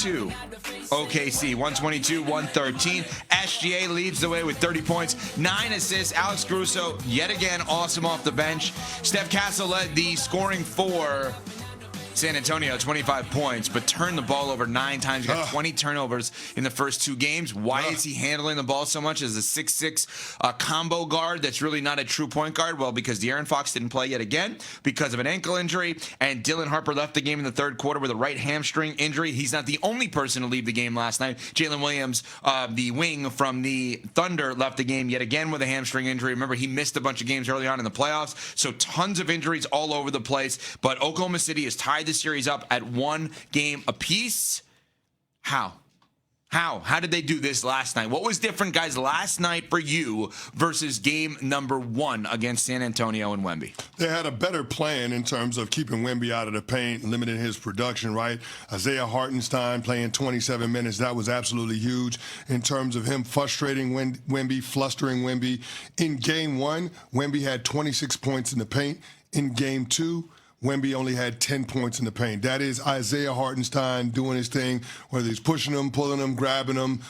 to OKC, 122-113. SGA leads the way with 30 points, 9 assists. Alex Caruso, yet again, awesome off the bench. Steph Castle led the scoring for San Antonio, 25 points, but turned the ball over 9 times. He got 20 turnovers in the first 2 games. Why is he handling the ball so much as a 6'6" combo guard that's really not a true point guard? Well, because De'Aaron Fox didn't play yet again because of an ankle injury, and Dylan Harper left the game in the third quarter with a right hamstring injury. He's not the only person to leave the game last night. Jalen Williams, the wing from the Thunder, left the game yet again with a hamstring injury. Remember, he missed a bunch of games early on in the playoffs, so tons of injuries all over the place. But Oklahoma City is tied the series up at 1 game apiece. How did they do this last night? What was different, guys, last night for you versus game number 1 against San Antonio and Wemby? They had a better plan in terms of keeping Wemby out of the paint, limiting his production, right? Isaiah Hartenstein playing 27 minutes. That was absolutely huge in terms of him frustrating Wemby, flustering Wemby. In game 1, Wemby had 26 points in the paint. In game 2, Wemby only had 10 points in the paint. That is Isaiah Hartenstein doing his thing, whether he's pushing him, pulling him, grabbing him,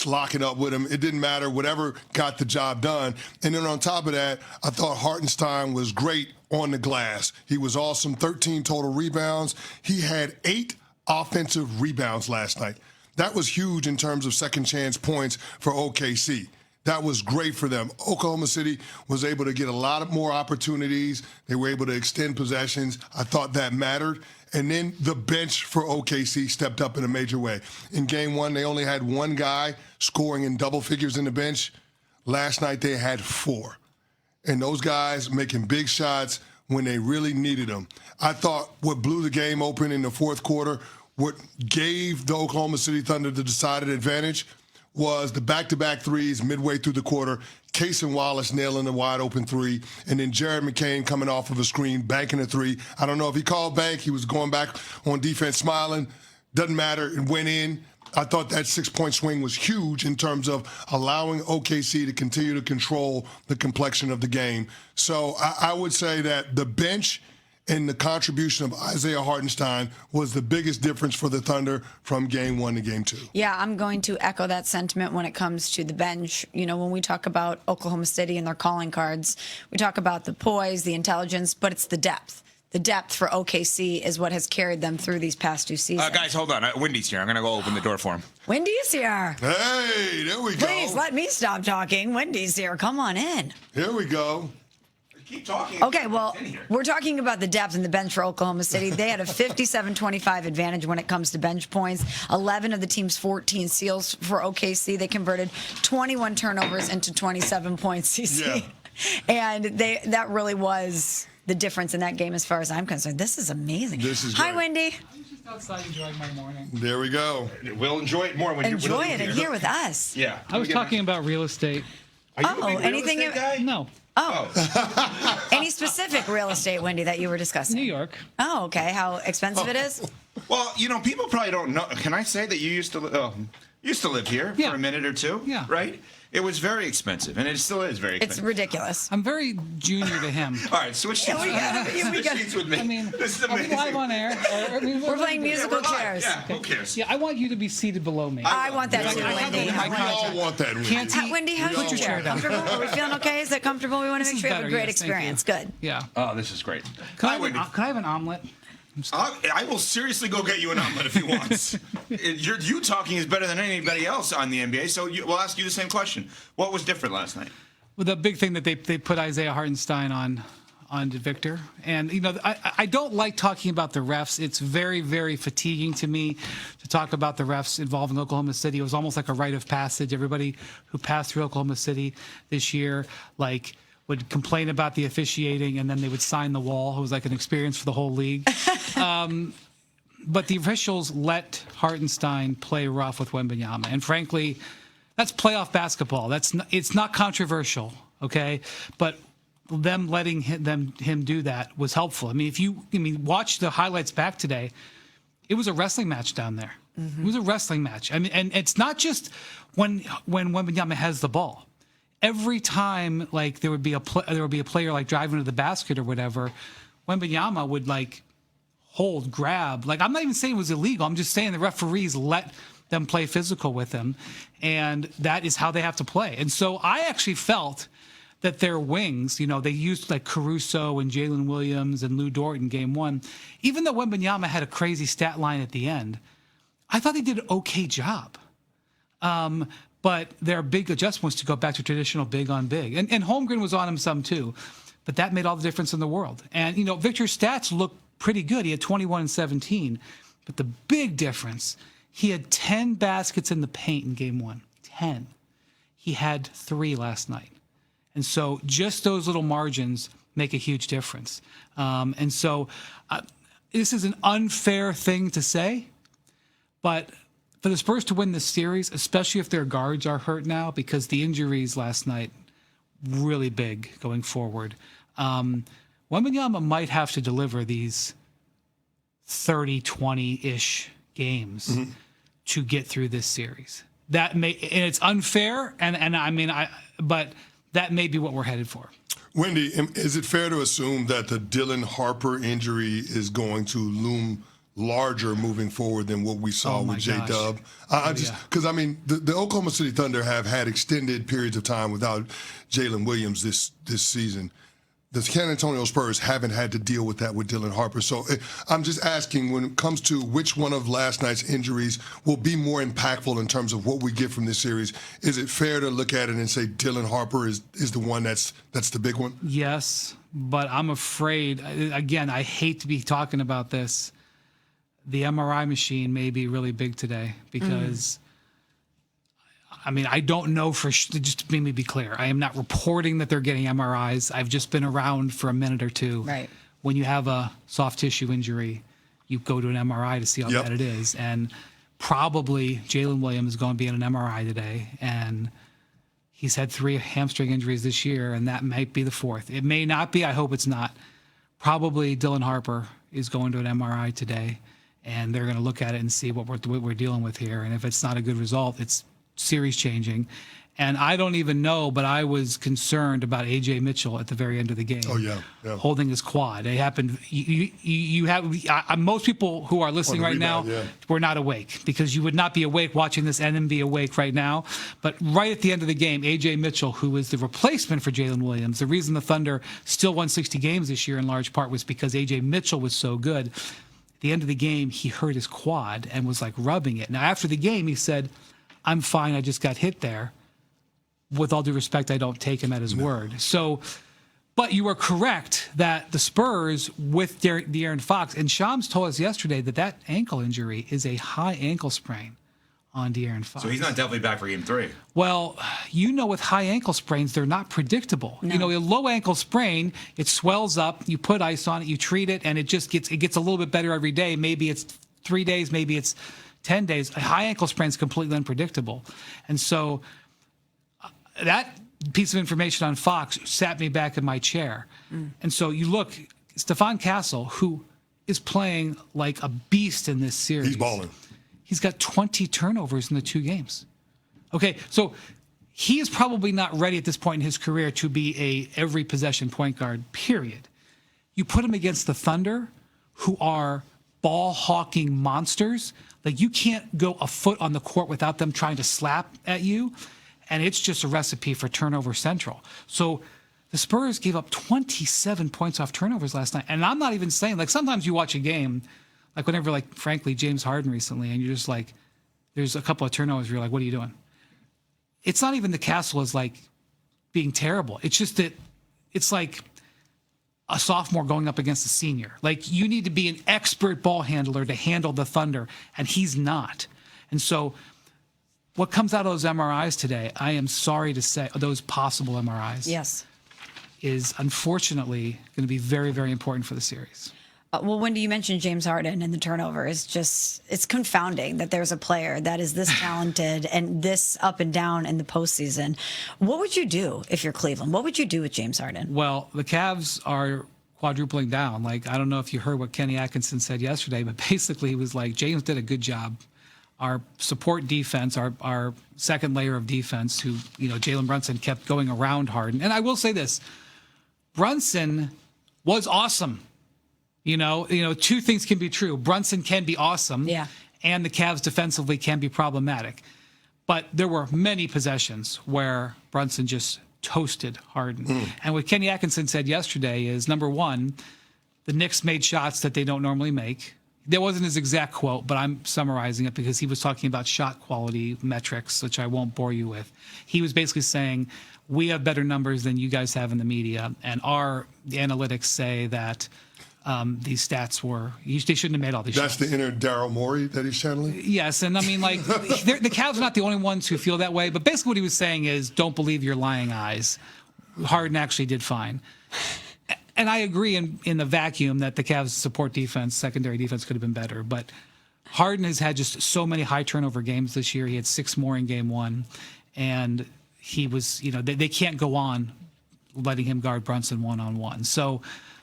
locking up with him. It didn't matter. Whatever got the job done. And then on top of that, I thought Hartenstein was great on the glass. He was awesome. 13 total rebounds. He had 8 offensive rebounds last night. That was huge in terms of second chance points for OKC. That was great for them. Oklahoma City was able to get a lot of more opportunities. They were able to extend possessions. I thought that mattered. And then the bench for OKC stepped up in a major way. In game 1, they only had 1 guy scoring in double figures in the bench. Last night, they had 4. And those guys making big shots when they really needed them. I thought what blew the game open in the fourth quarter, what gave the Oklahoma City Thunder the decided advantage, was the back-to-back threes midway through the quarter, Cason Wallace nailing a wide-open 3, and then Jared McCain coming off of a screen, banking a 3. I don't know if he called bank. He was going back on defense smiling. Doesn't matter. It went in. I thought that 6-point swing was huge in terms of allowing OKC to continue to control the complexion of the game. So I would say that the bench and the contribution of Isaiah Hartenstein was the biggest difference for the Thunder from game 1 to game 2. Yeah, I'm going to echo that sentiment when it comes to the bench. You know, when we talk about Oklahoma City and their calling cards, we talk about the poise, the intelligence, but it's the depth. The depth for OKC is what has carried them through these past 2 seasons. Guys, hold on. Wendy's here. I'm going to go open the door for him. Wendy's here. Hey, there we go. Please let me stop talking. Wendy's here. Come on in. Here we go. Keep talking. Okay, well, we're talking about the depth in the bench for Oklahoma City. They had a 57-25 advantage when it comes to bench points. 11 of the team's 14 steals for OKC. They converted 21 turnovers into 27 points, CC. Yeah. And that really was the difference in that game as far as I'm concerned. This is amazing. This is Hi, great. Wendy. I'm just outside enjoying my morning. There we go. We'll enjoy it more when Enjoy you're it and here with us. Yeah. I was talking about real estate. Are you a big real anything estate guy? No, Any specific real estate, Wendy, that you were discussing? New York. Oh, okay. How expensive it is? Well, you know, people probably don't know. Can I say that you used to live here for a minute or 2? Yeah. Right? It was very expensive, and it still is very expensive. It's ridiculous. I'm very junior to him. All right, switch seats. Switch seats with me. I mean, this is are we amazing. live on air? We're playing musical We're live. chairs. Yeah, who cares? Yeah, I want you to be seated below me. I want that too, I have Wendy. it in my We all want that. Can't Wendy, Wendy, how's put your your chair? chair down. Comfortable? Are we feeling okay? Is that comfortable? We want to This make is sure you have a better, great yes, thank you. experience. Good. Yeah. Oh, this is great. Can I Wendy. have an omelet? I will seriously go get you an omelet if you want. You talking is better than anybody else on the NBA, so we'll ask you the same question. What was different last night? Well, the big thing that they put Isaiah Hartenstein on to Victor. And, you know, I don't like talking about the refs. It's very, very fatiguing to me to talk about the refs involving Oklahoma City. It was almost like a rite of passage. Everybody who passed through Oklahoma City this year, would complain about the officiating, and then they would sign the wall. It was like an experience for the whole league. But the officials let Hartenstein play rough with Wembanyama. And frankly, that's playoff basketball. It's not controversial, okay? But them letting him do that was helpful. I mean, watch the highlights back today. It was a wrestling match down there. Mm-hmm. It was a wrestling match. I mean, and it's not just when Wembanyama has the ball. Every time, there would be a player driving to the basket or whatever, Wembanyama would hold, grab. Like, I'm not even saying it was illegal. I'm just saying the referees let them play physical with him, and that is how they have to play. And so I actually felt that their wings, they used like Caruso and Jalen Williams and Lou Dort in game one. Even though Wembanyama had a crazy stat line at the end, I thought they did an okay job. But their big adjustment was to go back to traditional big on big. And Holmgren was on him some too, but that made all the difference in the world. And, Victor's stats look pretty good. He had 21 and 17, but the big difference, he had 10 baskets in the paint in game one, 10. He had 3 last night. And so just those little margins make a huge difference. And so this is an unfair thing to say, but for the Spurs to win this series, especially if their guards are hurt now, because the injuries last night, really big going forward. Wembanyama might have to deliver these 30, 20-ish games to get through this series. And it's unfair, but that may be what we're headed for. Wendy, is it fair to assume that the Dylan Harper injury is going to loom larger moving forward than what we saw with J-Dub? Because the Oklahoma City Thunder have had extended periods of time without Jalen Williams this season. The San Antonio Spurs haven't had to deal with that with Dylan Harper. So I'm just asking, when it comes to which one of last night's injuries will be more impactful in terms of what we get from this series, is it fair to look at it and say Dylan Harper is the one that's the big one? Yes, but I'm afraid, again, I hate to be talking about this. The MRI machine may be really big today because, I don't know for sure. Just to maybe be clear, I am not reporting that they're getting MRIs. I've just been around for a minute or two. Right. When you have a soft tissue injury, you go to an MRI to see how bad it is. And probably Jalen Williams is going to be in an MRI today. And he's had 3 hamstring injuries this year, and that might be the 4th. It may not be. I hope it's not. Probably Dylan Harper is going to an MRI today, and they're going to look at it and see what we're dealing with here. And if it's not a good result, it's series changing. And I don't even know, but I was concerned about A.J. Mitchell at the very end of the game. Oh, yeah. Holding his quad. It happened. Most people who are listening right now were not awake, because you would not be awake watching this and then be awake right now. But right at the end of the game, A.J. Mitchell, who was the replacement for Jalen Williams, the reason the Thunder still won 60 games this year in large part was because A.J. Mitchell was so good. At the end of the game, he hurt his quad and was like rubbing it. Now, after the game, he said, "I'm fine. I just got hit there." With all due respect, I don't take him at his word. So, but you are correct that the Spurs with De'Aaron Fox, and Shams told us yesterday that ankle injury is a high ankle sprain on De'Aaron Fox. So he's not definitely back for game 3. Well, with high ankle sprains, they're not predictable. No. A low ankle sprain, it swells up, you put ice on it, you treat it, and it gets a little bit better every day. Maybe it's 3 days, maybe it's 10 days. A high ankle sprain is completely unpredictable. And so that piece of information on Fox sat me back in my chair. And so you look, Stephon Castle, who is playing like a beast in this series. He's balling. He's got 20 turnovers in the 2 games. Okay, so he is probably not ready at this point in his career to be a every possession point guard, period. You put him against the Thunder, who are ball hawking monsters. Like, you can't go a foot on the court without them trying to slap at you. And it's just a recipe for turnover central. So the Spurs gave up 27 points off turnovers last night. And I'm not even saying, like, sometimes you watch a game, like whenever, like, frankly, James Harden recently, and you're just like, there's a couple of turnovers, you're like, what are you doing? It's not even the Castle is, like, being terrible. It's just that it's like a sophomore going up against a senior. Like, you need to be an expert ball handler to handle the Thunder, and he's not. And so what comes out of those MRIs today, I am sorry to say, those possible MRIs, Yes. is unfortunately going to be very, very important for the series. Well, Wendy, you mentioned James Harden and the turnover. It's confounding that there's a player that is this talented and this up and down in the postseason. What would you do if you're Cleveland? What would you do with James Harden? Well, the Cavs are quadrupling down. Like, I don't know if you heard what Kenny Atkinson said yesterday, but basically he was like, James did a good job. Our support defense, our second layer of defense, who, Jalen Brunson kept going around Harden. And I will say this, Brunson was awesome. Two things can be true. Brunson can be awesome, Yeah. and the Cavs defensively can be problematic. But there were many possessions where Brunson just toasted Harden. And what Kenny Atkinson said yesterday is, number one, the Knicks made shots that they don't normally make. That wasn't his exact quote, but I'm summarizing it because he was talking about shot quality metrics, which I won't bore you with. He was basically saying, we have better numbers than you guys have in the media, and the analytics say that these stats they shouldn't have made all these shots. That's the inner Daryl Morey that he's channeling? Yes, and I mean, like, the Cavs are not the only ones who feel that way, but basically what he was saying is, don't believe your lying eyes. Harden actually did fine. And I agree in the vacuum that the Cavs' support defense, secondary defense, could have been better. But Harden has had just so many high turnover games this year. He had 6 more in game 1. And he was, they can't go on letting him guard Brunson one-on-one. So,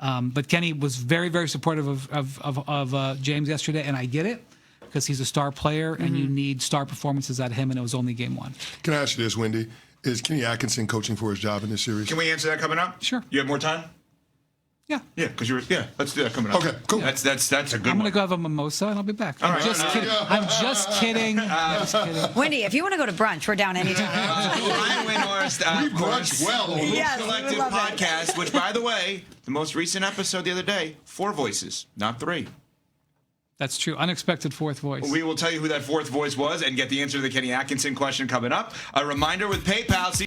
but Kenny was very, very supportive of James yesterday. And I get it, because he's a star player and you need star performances out of him. And it was only game 1. Can I ask you this, Wendy? Is Kenny Atkinson coaching for his job in this series? Can we answer that coming up? Sure. You have more time? Yeah. Yeah, because let's do that coming up. Okay, cool. That's a good I'm one. going to go have a mimosa and I'll be back. All I'm right. just kidding. I'm just kidding. Just kidding. Wendy, if you want to go to brunch, we're down anytime. Ryan Windhorst, We of course, brunch well. Yes, we would Collective love that. Podcast, which, by the way, the most recent episode the other day, 4 voices, not 3. That's true. Unexpected fourth voice. We will tell you who that 4th voice was and get the answer to the Kenny Atkinson question coming up. A reminder with PayPal.